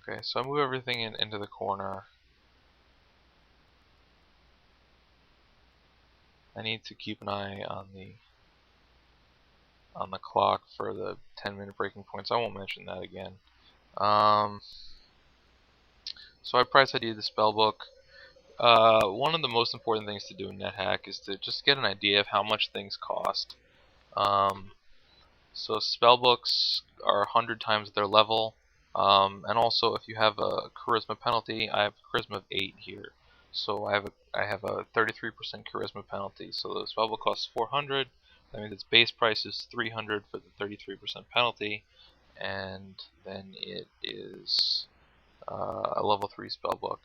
Okay, so I move everything into the corner. I need to keep an eye on the clock for the 10-minute breaking points. I won't mention that again. So I price ID the spellbook. One of the most important things to do in Nethack is to just get an idea of how much things cost. So spellbooks are 100 times their level. And also, if you have a charisma penalty, I have a charisma of 8 here. So I have a 33% charisma penalty. So the spellbook costs 400. That means its base price is 300 for the 33% penalty, and then it is a level 3 spellbook.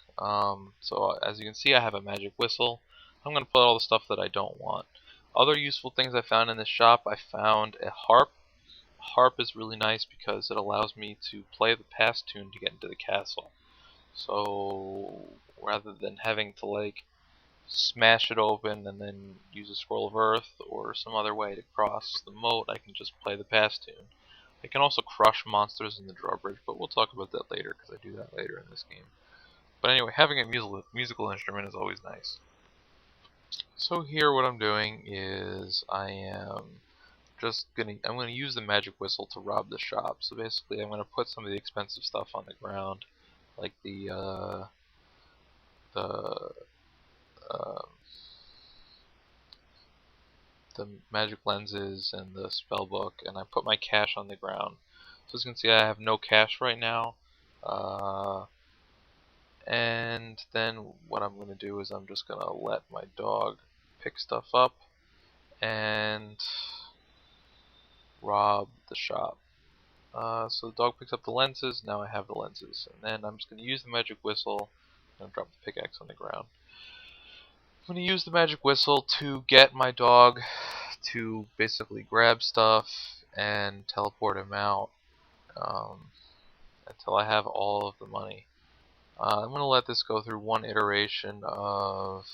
So as you can see, I have a magic whistle. I'm going to put all the stuff that I don't want. Other useful things I found in this shop, I found a harp. Harp is really nice because it allows me to play the pass tune to get into the castle. So rather than having to like smash it open and then use a scroll of earth or some other way to cross the moat, I can just play the pass tune. I can also crush monsters in the drawbridge, but we'll talk about that later because I do that later in this game. But anyway, having a musical instrument is always nice. So here what I'm doing is I'm gonna use the magic whistle to rob the shop. So basically I'm gonna put some of the expensive stuff on the ground, like the uh, the magic lenses and the spellbook, and I put my cash on the ground. So as you can see, I have no cash right now. And then what I'm going to do is I'm just going to let my dog pick stuff up and rob the shop. So the dog picks up the lenses. Now I have the lenses. And then I'm just going to use the magic whistle and drop the pickaxe on the ground. I'm going to use the magic whistle to get my dog to basically grab stuff and teleport him out until I have all of the money. I'm going to let this go through one iteration of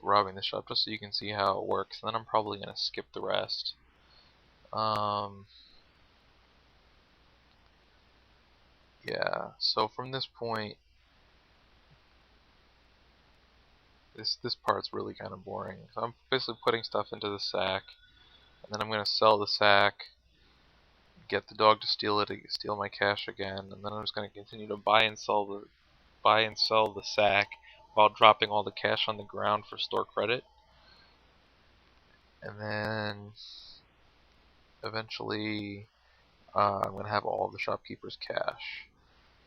robbing the shop just so you can see how it works, and then I'm probably going to skip the rest. Yeah, so from this point, this part's really kind of boring. So I'm basically putting stuff into the sack, and then I'm going to sell the sack, get the dog to steal my cash again, and then I'm just going to continue to buy and sell the sack while dropping all the cash on the ground for store credit. And then eventually I'm going to have all of the shopkeeper's cash.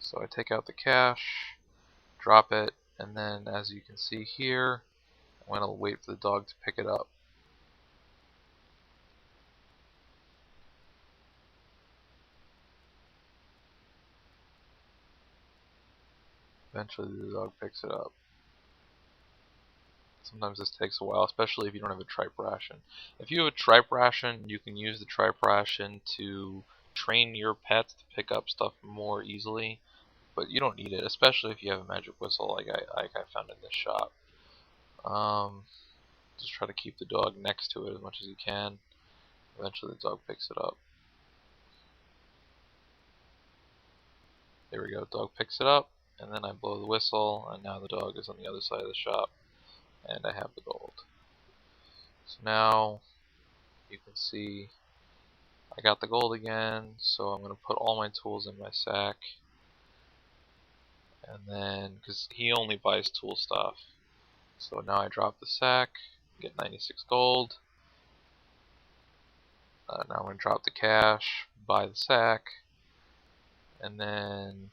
So I take out the cash, drop it, and then as you can see here, I'm going to wait for the dog to pick it up. Eventually the dog picks it up. Sometimes this takes a while, especially if you don't have a tripe ration. If you have a tripe ration, you can use the tripe ration to train your pets to pick up stuff more easily, but you don't need it, especially if you have a magic whistle like I found in this shop. Just try to keep the dog next to it as much as you can. Eventually the dog picks it up. There we go, dog picks it up, and then I blow the whistle, and now the dog is on the other side of the shop, and I have the gold. So now you can see I got the gold again, so I'm going to put all my tools in my sack. And then, because he only buys tool stuff. So now I drop the sack, get 96 gold. Now I'm going to drop the cash, buy the sack, and then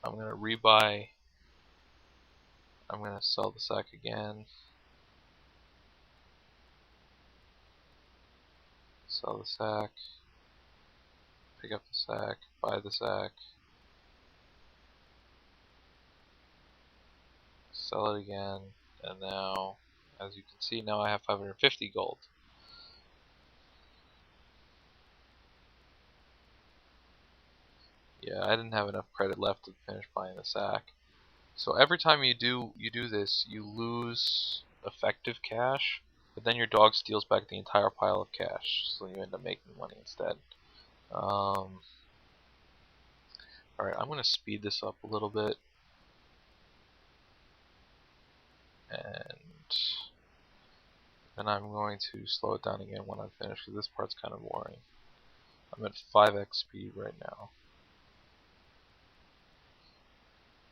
I'm going to rebuy. I'm going to sell the sack again. Sell the sack, pick up the sack, buy the sack, sell it again, and now, as you can see, now I have 550 gold. Yeah, I didn't have enough credit left to finish buying the sack. So every time you do this, you lose effective cash, but then your dog steals back the entire pile of cash, so you end up making money instead. Alright, I'm going to speed this up a little bit. And then I'm going to slow it down again when I'm finished, because this part's kind of boring. I'm at 5x speed right now.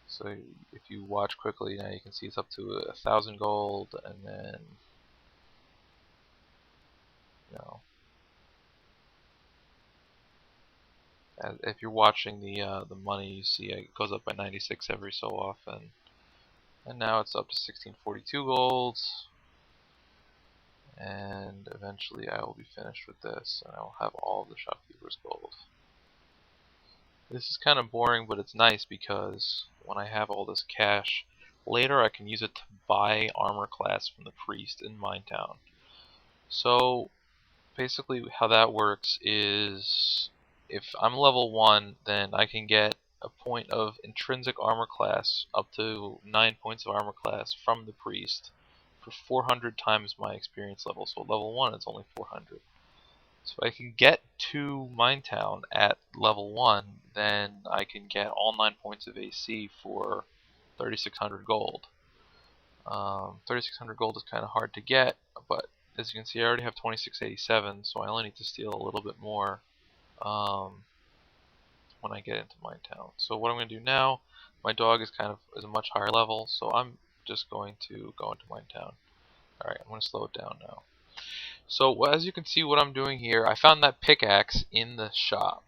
So if you watch quickly now, you can see it's up to 1,000 gold, and then, you know, if you're watching the money, you see it goes up by 96 every so often, and now it's up to 1642 gold. And eventually I will be finished with this, and I will have all of the shopkeeper's gold. This is kind of boring, but it's nice because when I have all this cash, later I can use it to buy armor class from the priest in Minetown. So basically how that works is if I'm level 1, then I can get a point of intrinsic armor class, up to 9 points of armor class from the priest, for 400 times my experience level. So level 1 it's only 400. So if I can get to Minetown at level 1, then I can get all 9 points of AC for 3600 gold. 3600 gold is kind of hard to get, but as you can see I already have 2687, so I only need to steal a little bit more when I get into Minetown. So what I'm going to do now, my dog is a much higher level, so I'm just going to go into Minetown. Alright, I'm going to slow it down now. So as you can see what I'm doing here, I found that pickaxe in the shop.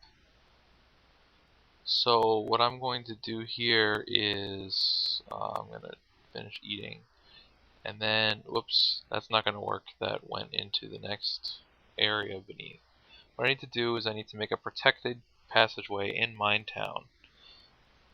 So what I'm going to do here is I'm going to finish eating. And then, whoops, that's not going to work. That went into the next area beneath. What I need to do is I need to make a protected passageway in Minetown,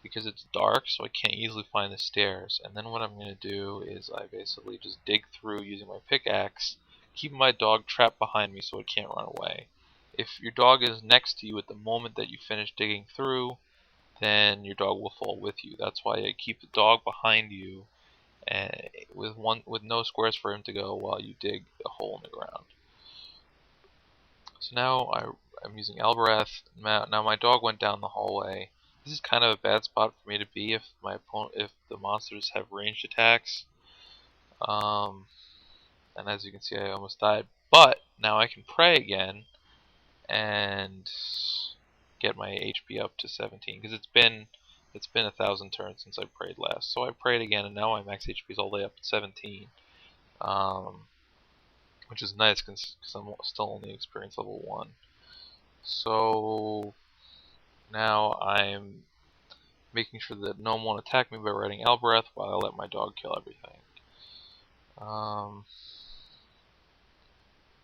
because it's dark, so I can't easily find the stairs. And then what I'm going to do is I basically just dig through using my pickaxe, keeping my dog trapped behind me so it can't run away. If your dog is next to you at the moment that you finish digging through, then your dog will fall with you. That's why I keep the dog behind you, and with no squares for him to go while you dig a hole in the ground. So now I'm using Albereth. Now my dog went down the hallway. This is kind of a bad spot for me to be if the monsters have ranged attacks. And as you can see, I almost died. But now I can pray again and get my HP up to 17, because it's been 1,000 turns since I prayed last. So I prayed again, and now my max HP is all the way up at 17, which is nice because I'm still only experience level 1. So now I'm making sure that no one won't attack me by writing Albereth while I let my dog kill everything.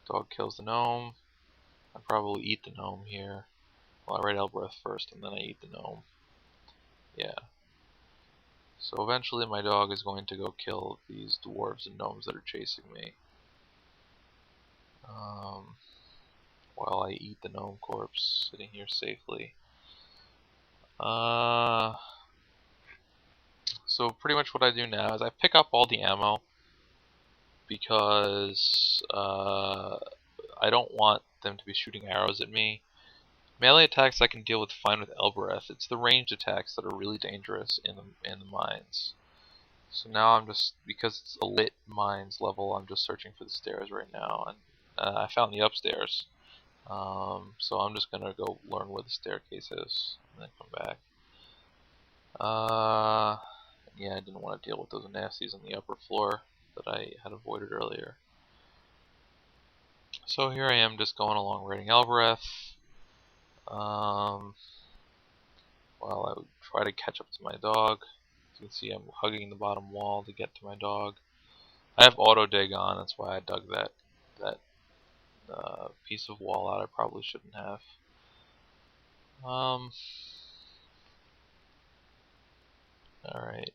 Dog kills the gnome. I probably eat the gnome here. Well, I write Albereth first and then I eat the gnome. Yeah. So eventually my dog is going to go kill these dwarves and gnomes that are chasing me. While I eat the gnome corpse sitting here safely. So pretty much what I do now is I pick up all the ammo, because I don't want them to be shooting arrows at me. Melee attacks I can deal with fine with Elbereth. It's the ranged attacks that are really dangerous in the mines. So now I'm just, because it's a lit mines level, I'm just searching for the stairs right now, and I found the upstairs. So I'm just gonna go learn where the staircase is and then come back. Yeah, I didn't want to deal with those nasties on the upper floor that I had avoided earlier. So here I am just going along raiding Albereth. While I would try to catch up to my dog. As you can see, I'm hugging the bottom wall to get to my dog. I have auto dig on, that's why I dug that piece of wall out I probably shouldn't have. Alright.